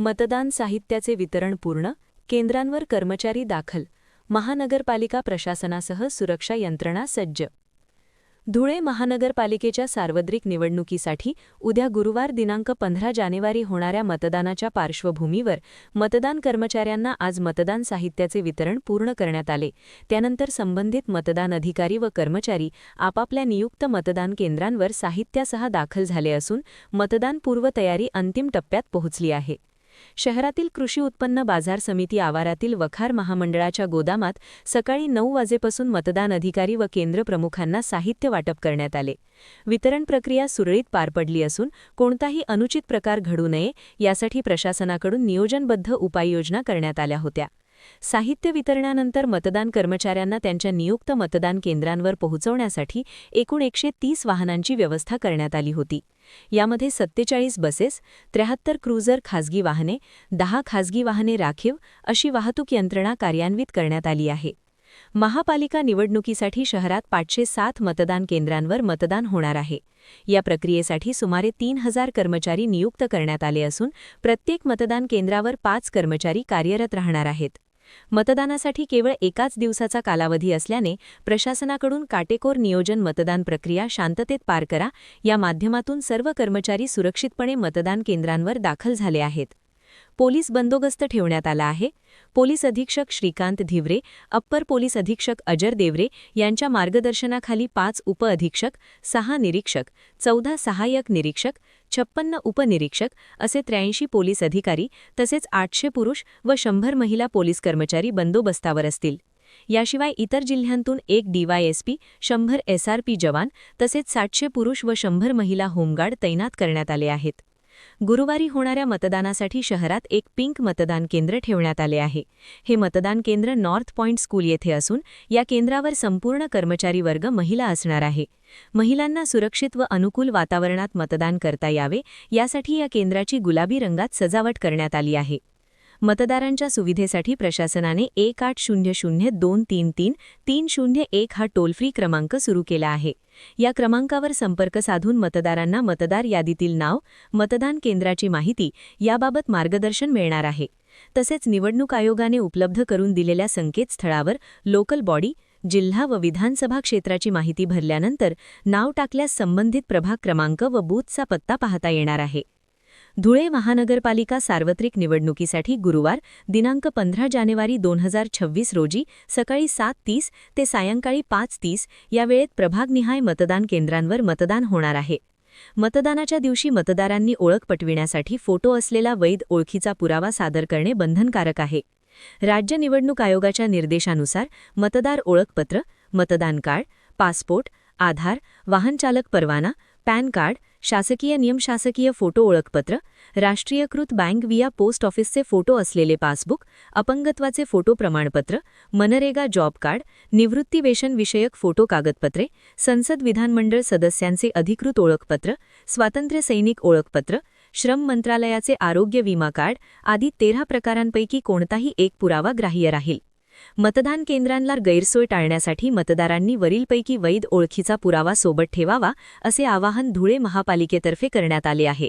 मतदान साहित्याचे वितरण पूर्ण, केंद्रांवर कर्मचारी दाखल, महानगरपालिका प्रशासनासह सुरक्षा यंत्रणा सज्ज. धुळे महानगरपालिकेच्या सार्वत्रिक निवडणुकीसाठी उद्या गुरुवार दिनांक 15 जानेवारी होणाऱ्या मतदानाच्या पार्श्वभूमीवर मतदान कर्मचाऱ्यांना आज मतदान साहित्याचे वितरण पूर्ण करण्यात आले. त्यानंतर संबंधित मतदान अधिकारी व कर्मचारी आपापल्या नियुक्त मतदान केंद्रांवर साहित्यासह दाखल झाले असून मतदान पूर्वतयारी अंतिम टप्प्यात पोहोचली आहे. शहरातील कृषी उत्पन्न बाजार समिती आवारातील वखार महामंडळाच्या गोदामात सकाळी 9 वाजेपासून मतदान अधिकारी व केंद्र प्रमुखांना साहित्य वाटप करण्यात आले. वितरण प्रक्रिया सुरळीत पार पडली असून कोणताही अनुचित प्रकार घडू नये यासाठी प्रशासनाकडून नियोजनबद्ध उपाययोजना करण्यात आल्या होत्या. साहित्य वितरणानंतर मतदान कर्मचाऱ्यांना त्यांच्या नियुक्त मतदान केंद्रांवर पोहोचवण्यासाठी एकूण 130 वाहनांची व्यवस्था करण्यात आली होती. यामध्ये 47 बसेस, 73 क्रुझर खासगी वाहने, 10 खासगी वाहने राखीव अशी वाहतूक यंत्रणा कार्यान्वित करण्यात आली आहे. महापालिका निवडणुकीसाठी शहरात 507 मतदान केंद्रांवर मतदान होणार आहे. या प्रक्रियेसाठी सुमारे 3000 कर्मचारी नियुक्त करण्यात आले असून प्रत्येक मतदान केंद्रावर 5 कर्मचारी कार्यरत राहणार आहेत. मतदानासाठी केवळ एकाच दिवसाचा कालावधी असल्याने प्रशासनाकडून काटेकोर नियोजन मतदान प्रक्रिया शांततेत पार करा या माध्यमातून सर्व कर्मचारी सुरक्षितपणे मतदान केंद्रांवर दाखल झाले आहेत. पोलीस बंदोबस्त ठेवण्यात आला आहे. पोलीस अधीक्षक श्रीकांत धिवरे, अप्पर पोलीस अधीक्षक अजर देवरे यांच्या मार्गदर्शनाखाली 5 उपअधीक्षक, 6 निरीक्षक, 14 सहाय्यक निरीक्षक, 56 उपनिरीक्षक असे 83 पोलीस अधिकारी तसेच 800 पुरुष व 100 महिला पोलीस कर्मचारी बंदोबस्तावर असतील. याशिवाय इतर जिल्ह्यांतून 1 DYSP, 100 SRP जवान तसेच 700 पुरुष व 100 महिला होमगार्ड तैनात करण्यात आले आहेत. गुरुवारी होणाऱ्या मतदानासाठी शहरात एक पिंक मतदान केंद्र ठेवण्यात आले आहे. हे मतदान केंद्र नॉर्थ पॉइंट स्कूल येथे असून या केंद्रावर संपूर्ण कर्मचारी वर्ग महिला असणार आहे. महिलांना सुरक्षित व अनुकूल वातावरणात मतदान करता यावे यासाठी या केंद्राची गुलाबी रंगात सजावट करण्यात आली आहे. मतदारांच्या सुविधेसाठी प्रशासनाने 1800-233-301 हा टोल फ्री क्रमांक सुरू केला आहे. या क्रमांकावर संपर्क साधून मतदारांना मतदार यादीतील नाव, मतदान केंद्राची माहिती याबाबत मार्गदर्शन मिळणार आहे. तसेच निवडणूक आयोगाने उपलब्ध करून दिलेल्या संकेतस्थळावर लोकल बॉडी, जिल्हा व विधानसभा क्षेत्राची माहिती भरल्यानंतर नाव टाकल्यास संबंधित प्रभाग क्रमांक व बूथचा पत्ता पाहता येणार आहे. धुळे महानगरपालिका सार्वत्रिक निवडणुकीसाठी गुरुवार दिनांक 15 जानेवारी 2026 रोजी सकाळी 7:30 ते सायंकाळी 5:30 या वेळेत प्रभागनिहाय मतदान केंद्रांवर मतदान होणार आहे. मतदानाच्या दिवशी मतदारांनी ओळख पटविण्यासाठी फोटो असलेला वैध ओळखीचा पुरावा सादर करणे बंधनकारक आहे. राज्य निवडणूक आयोगाच्या निर्देशानुसार मतदार ओळखपत्र, मतदान कार्ड, पासपोर्ट, आधार, वाहनचालक परवाना, पॅन कार्ड, शासकीय नियमशासकीय फोटो ओळखपत्र, राष्ट्रीयकृत बँक विया पोस्ट ऑफिसचे फोटो असलेले पासबुक, अपंगत्वाचे फोटो प्रमाणपत्र, मनरेगा जॉब कार्ड, निवृत्तीवेतन विषयक फोटो कागदपत्रे, संसद विधानमंडळ सदस्यांचे अधिकृत ओळखपत्र, स्वातंत्र्य सैनिक ओळखपत्र, श्रम मंत्रालयाचे आरोग्य विमा कार्ड आदी 13 प्रकारांपैकी कोणताही एक पुरावा ग्राह्य राहील. मतदान केंद्रांना गैरसोय टाळण्यासाठी मतदारांनी वरीलपैकी वैध ओळखीचा पुरावा सोबत ठेवावा असे आवाहन धुळे महापालिकेतर्फे करण्यात आले आहे.